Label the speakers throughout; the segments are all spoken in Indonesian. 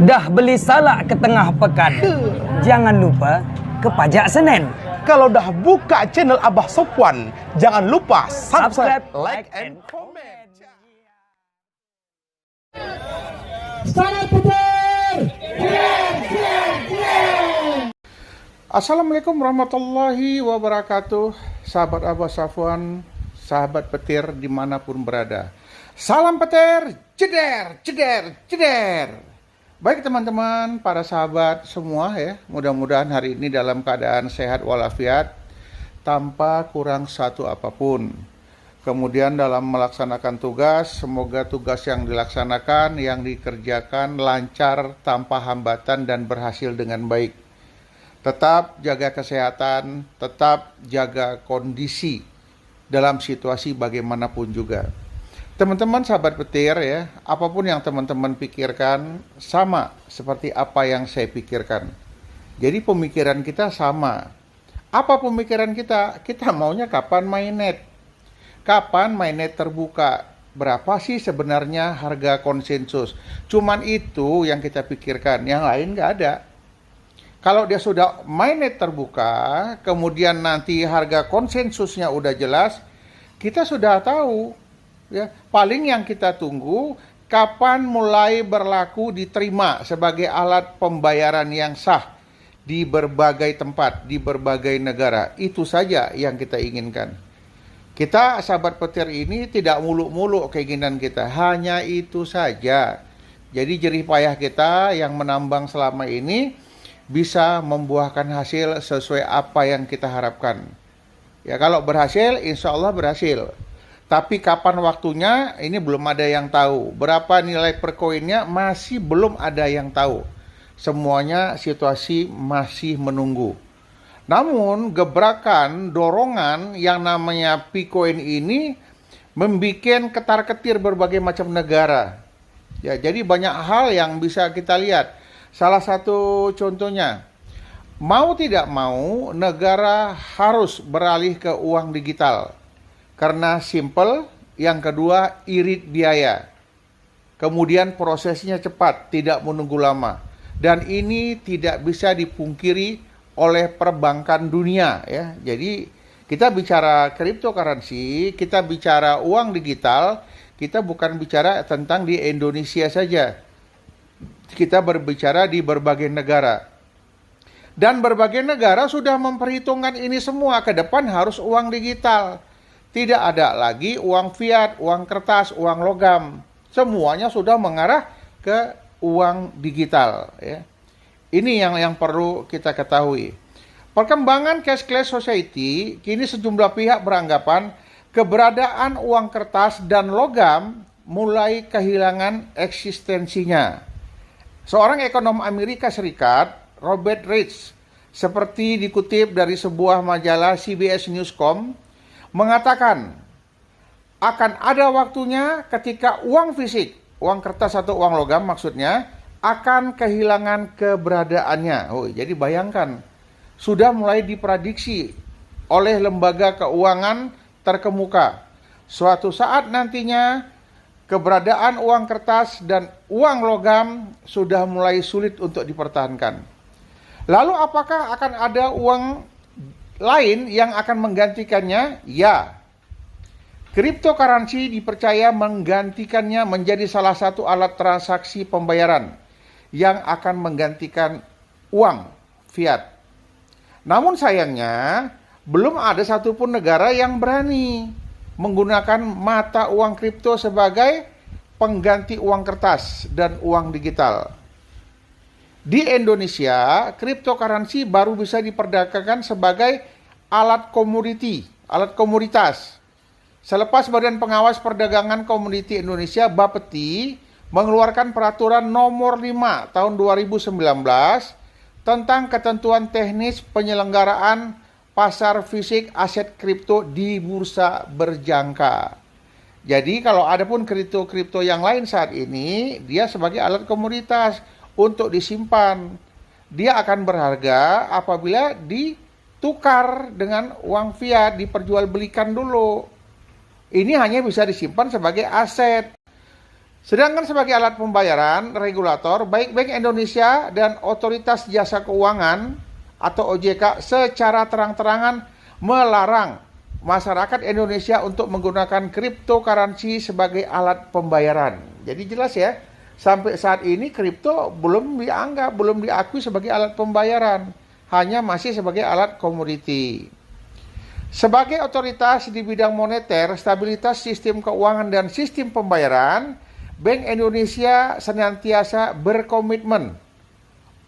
Speaker 1: Dah beli salak ke tengah pekan, jangan lupa ke pajak Senen.
Speaker 2: Kalau dah buka channel Abah Sopwan, jangan lupa subscribe, like, and comment.
Speaker 3: Selamat Petir!
Speaker 4: Assalamualaikum warahmatullahi wabarakatuh. Sahabat Abah Sopwan, sahabat petir dimanapun berada. Salam petir, ceder, ceder, ceder. Baik teman-teman, para sahabat semua ya, mudah-mudahan hari ini dalam keadaan sehat walafiat, tanpa kurang satu apapun. Kemudian dalam melaksanakan tugas, semoga tugas yang dilaksanakan, yang dikerjakan lancar, tanpa hambatan dan berhasil dengan baik. Tetap jaga kesehatan, tetap jaga kondisi dalam situasi bagaimanapun juga. Teman-teman sahabat petir ya, apapun yang teman-teman pikirkan sama seperti apa yang saya pikirkan. Jadi pemikiran kita sama. Apa pemikiran kita? Kita maunya kapan mainnet? Kapan mainnet terbuka? Berapa sih sebenarnya harga konsensus? Cuman itu yang kita pikirkan, yang lain nggak ada. Kalau dia sudah mainnet terbuka, kemudian nanti harga konsensusnya udah jelas, kita sudah tahu. Ya, paling yang kita tunggu kapan mulai berlaku diterima sebagai alat pembayaran yang sah di berbagai tempat, di berbagai negara. Itu saja yang kita inginkan. Kita sahabat petir ini tidak muluk-muluk keinginan kita, hanya itu saja. Jadi jerih payah kita yang menambang selama ini bisa membuahkan hasil sesuai apa yang kita harapkan. Ya, kalau berhasil, insya Allah berhasil. Tapi kapan waktunya, ini belum ada yang tahu. Berapa nilai per koinnya, masih belum ada yang tahu. Semuanya situasi masih menunggu. Namun, gebrakan, dorongan yang namanya Picoin ini membuat ketar-ketir berbagai macam negara. Ya, jadi banyak hal yang bisa kita lihat. Salah satu contohnya, mau tidak mau, negara harus beralih ke uang digital. Karena simple, yang kedua irit biaya. Kemudian prosesnya cepat, tidak menunggu lama. Dan ini tidak bisa dipungkiri oleh perbankan dunia ya. Jadi kita bicara cryptocurrency, kita bicara uang digital, kita bukan bicara tentang di Indonesia saja. Kita berbicara di berbagai negara. Dan berbagai negara sudah memperhitungkan ini semua, ke depan harus uang digital. Tidak ada lagi uang fiat, uang kertas, uang logam. Semuanya sudah mengarah ke uang digital. Ya. Ini yang perlu kita ketahui. Perkembangan cashless society, kini sejumlah pihak beranggapan keberadaan uang kertas dan logam mulai kehilangan eksistensinya. Seorang ekonom Amerika Serikat, Robert Reich, seperti dikutip dari sebuah majalah CBS Newscom, mengatakan akan ada waktunya ketika uang fisik, uang kertas atau uang logam maksudnya, akan kehilangan keberadaannya. Oh, jadi bayangkan, sudah mulai diprediksi oleh lembaga keuangan terkemuka. Suatu saat nantinya keberadaan uang kertas dan uang logam sudah mulai sulit untuk dipertahankan. Lalu apakah akan ada uang lain yang akan menggantikannya? Ya. Cryptocurrency dipercaya menggantikannya menjadi salah satu alat transaksi pembayaran yang akan menggantikan uang fiat. Namun sayangnya, belum ada satupun negara yang berani menggunakan mata uang kripto sebagai pengganti uang kertas dan uang digital. Di Indonesia, cryptocurrency baru bisa diperdagangkan sebagai alat komoditi, alat komoditas. Selepas Badan Pengawas Perdagangan Komoditi Indonesia Bapeti mengeluarkan peraturan nomor 5 tahun 2019 tentang ketentuan teknis penyelenggaraan pasar fisik aset kripto di bursa berjangka. Jadi kalau ada pun kripto-kripto yang lain saat ini, dia sebagai alat komoditas untuk disimpan. Dia akan berharga apabila ditukar dengan uang fiat, diperjualbelikan dulu. Ini hanya bisa disimpan sebagai aset. Sedangkan sebagai alat pembayaran, regulator, baik Bank Indonesia dan Otoritas Jasa Keuangan atau OJK secara terang-terangan melarang masyarakat Indonesia untuk menggunakan cryptocurrency sebagai alat pembayaran. Jadi jelas ya, sampai saat ini kripto belum dianggap, belum diakui sebagai alat pembayaran, hanya masih sebagai alat komoditi. Sebagai otoritas di bidang moneter, stabilitas sistem keuangan dan sistem pembayaran, Bank Indonesia senantiasa berkomitmen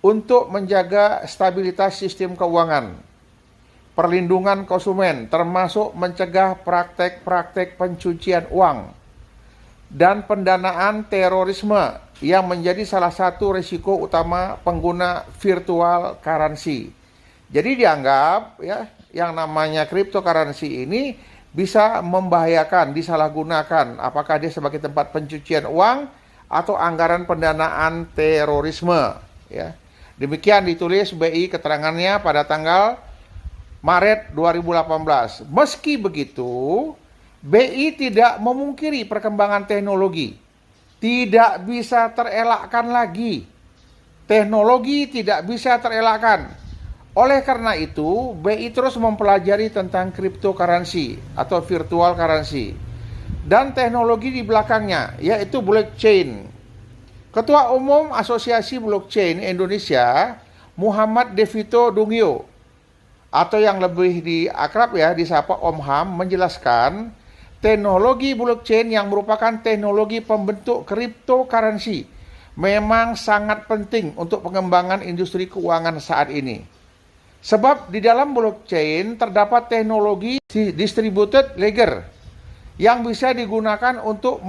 Speaker 4: untuk menjaga stabilitas sistem keuangan, perlindungan konsumen, termasuk mencegah praktek-praktek pencucian uang, dan pendanaan terorisme yang menjadi salah satu risiko utama pengguna virtual currency. Jadi dianggap ya, yang namanya cryptocurrency ini bisa membahayakan, disalahgunakan, apakah dia sebagai tempat pencucian uang atau anggaran pendanaan terorisme. Ya. Demikian ditulis BI keterangannya pada tanggal Maret 2018. Meski begitu, BI tidak memungkiri perkembangan teknologi. Tidak bisa terelakkan lagi. Teknologi tidak bisa terelakkan. Oleh karena itu, BI terus mempelajari tentang cryptocurrency atau virtual currency dan teknologi di belakangnya, yaitu blockchain. Ketua Umum Asosiasi Blockchain Indonesia, Muhammad Devito Dungio, atau yang lebih akrab ya disapa Om Ham, menjelaskan teknologi blockchain yang merupakan teknologi pembentuk cryptocurrency memang sangat penting untuk pengembangan industri keuangan saat ini. Sebab di dalam blockchain terdapat teknologi distributed ledger yang bisa digunakan untuk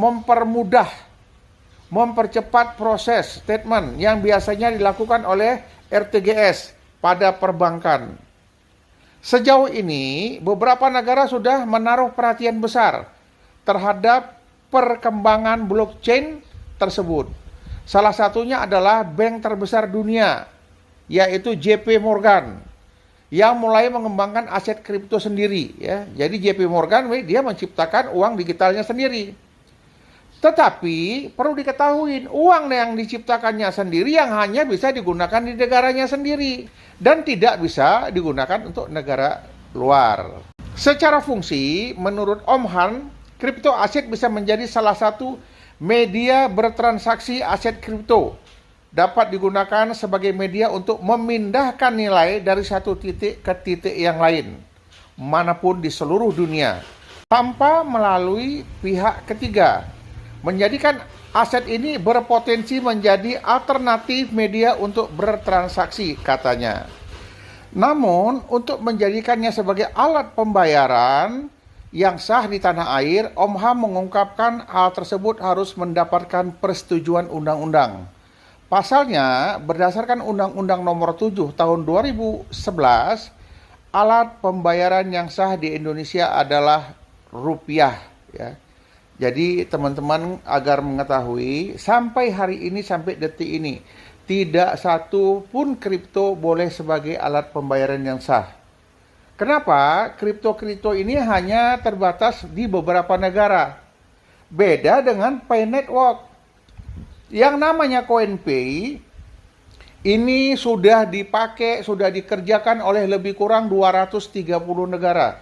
Speaker 4: mempercepat proses statement yang biasanya dilakukan oleh RTGS pada perbankan. Sejauh ini, beberapa negara sudah menaruh perhatian besar terhadap perkembangan blockchain tersebut. Salah satunya adalah bank terbesar dunia, yaitu JP Morgan, yang mulai mengembangkan aset kripto sendiri. Ya. Jadi JP Morgan dia menciptakan uang digitalnya sendiri. Tetapi perlu diketahui, uang yang diciptakannya sendiri yang hanya bisa digunakan di negaranya sendiri dan tidak bisa digunakan untuk negara luar. Secara fungsi, menurut Om Han, kripto aset bisa menjadi salah satu media bertransaksi aset kripto. Dapat digunakan sebagai media untuk memindahkan nilai dari satu titik ke titik yang lain, manapun di seluruh dunia, tanpa melalui pihak ketiga. Menjadikan aset ini berpotensi menjadi alternatif media untuk bertransaksi, katanya. Namun, untuk menjadikannya sebagai alat pembayaran yang sah di tanah air, Om Ham mengungkapkan hal tersebut harus mendapatkan persetujuan undang-undang. Pasalnya, berdasarkan Undang-Undang Nomor 7 Tahun 2011, alat pembayaran yang sah di Indonesia adalah rupiah. Ya. Jadi teman-teman agar mengetahui, sampai hari ini, sampai detik ini, tidak satu pun kripto boleh sebagai alat pembayaran yang sah. Kenapa? Kripto-kripto ini hanya terbatas di beberapa negara. Beda dengan Pay Network. Yang namanya CoinPay ini sudah dipakai, sudah dikerjakan oleh lebih kurang 230 negara.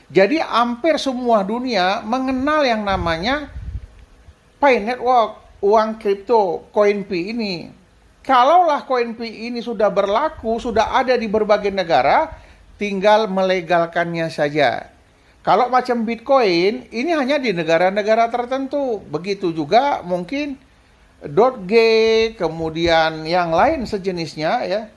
Speaker 4: Jadi hampir semua dunia mengenal yang namanya Pay Network, uang kripto, CoinPay ini. Kalaulah CoinPay ini sudah berlaku, sudah ada di berbagai negara, tinggal melegalkannya saja. Kalau macam Bitcoin, ini hanya di negara-negara tertentu. Begitu juga mungkin .g, kemudian yang lain sejenisnya ya.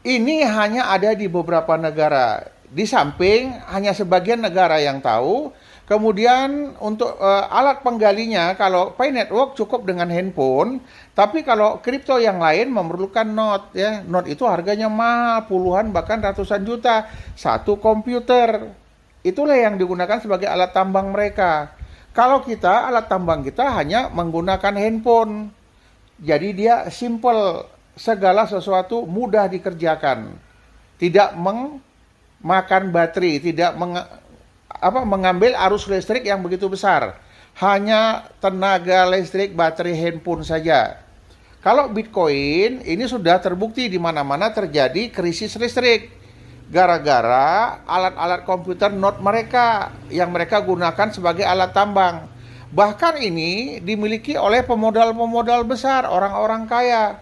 Speaker 4: Ini hanya ada di beberapa negara. Di samping hanya sebagian negara yang tahu. Kemudian untuk alat penggalinya, kalau Pay Network cukup dengan handphone, tapi kalau kripto yang lain memerlukan node ya. Node itu harganya mahal, puluhan bahkan ratusan juta satu komputer. Itulah yang digunakan sebagai alat tambang mereka. Kalau kita, alat tambang kita hanya menggunakan handphone. Jadi dia simple, segala sesuatu mudah dikerjakan. Tidak memakan baterai, tidak mengambil arus listrik yang begitu besar. hanya tenaga listrik baterai handphone saja. Kalau Bitcoin ini sudah terbukti di mana-mana terjadi krisis listrik gara-gara alat-alat komputer node mereka yang mereka gunakan sebagai alat tambang. Bahkan ini dimiliki oleh pemodal-pemodal besar, orang-orang kaya.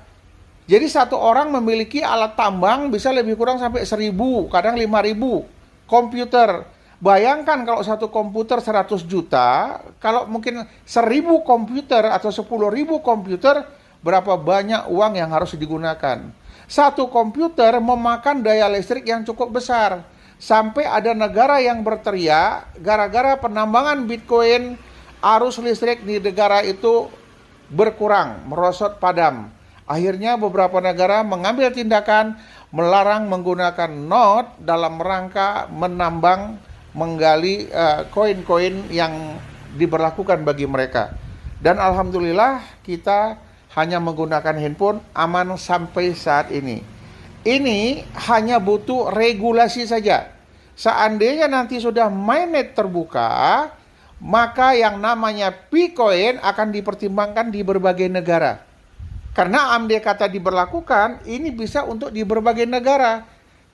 Speaker 4: Jadi satu orang memiliki alat tambang bisa lebih kurang sampai 1.000, kadang 5.000 komputer. Bayangkan kalau satu komputer 100 juta, kalau mungkin 1.000 komputer atau 10.000 komputer, berapa banyak uang yang harus digunakan. Satu komputer memakan daya listrik yang cukup besar. Sampai ada negara yang berteriak, gara-gara penambangan Bitcoin, arus listrik di negara itu berkurang, merosot padam. Akhirnya beberapa negara mengambil tindakan melarang menggunakan node dalam rangka menambang, menggali koin-koin yang diberlakukan bagi mereka. Dan alhamdulillah kita hanya menggunakan handphone aman sampai saat ini. Ini hanya butuh regulasi saja. Seandainya nanti sudah mainnet terbuka, maka yang namanya Bitcoin akan dipertimbangkan di berbagai negara. Karena andai kata diberlakukan, ini bisa untuk di berbagai negara.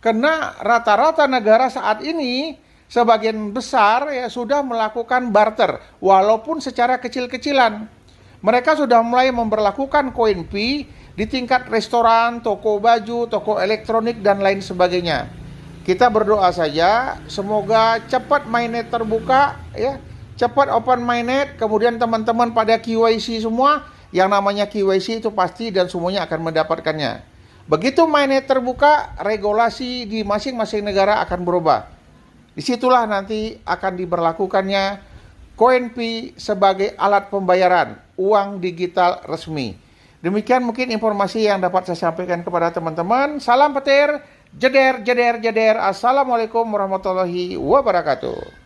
Speaker 4: Karena rata-rata negara saat ini sebagian besar ya sudah melakukan barter, walaupun secara kecil-kecilan. Mereka sudah mulai memberlakukan koin Pi di tingkat restoran, toko baju, toko elektronik, dan lain sebagainya. Kita berdoa saja, semoga cepat mainnet terbuka, ya, cepat open mainnet, kemudian teman-teman pada KYC semua, yang namanya KYC itu pasti dan semuanya akan mendapatkannya. Begitu mainnet terbuka, regulasi di masing-masing negara akan berubah. Disitulah nanti akan diberlakukannya koin Pi sebagai alat pembayaran, uang digital resmi. Demikian mungkin informasi yang dapat saya sampaikan kepada teman-teman. Salam petir, jeder, jeder, jeder. Assalamualaikum warahmatullahi wabarakatuh.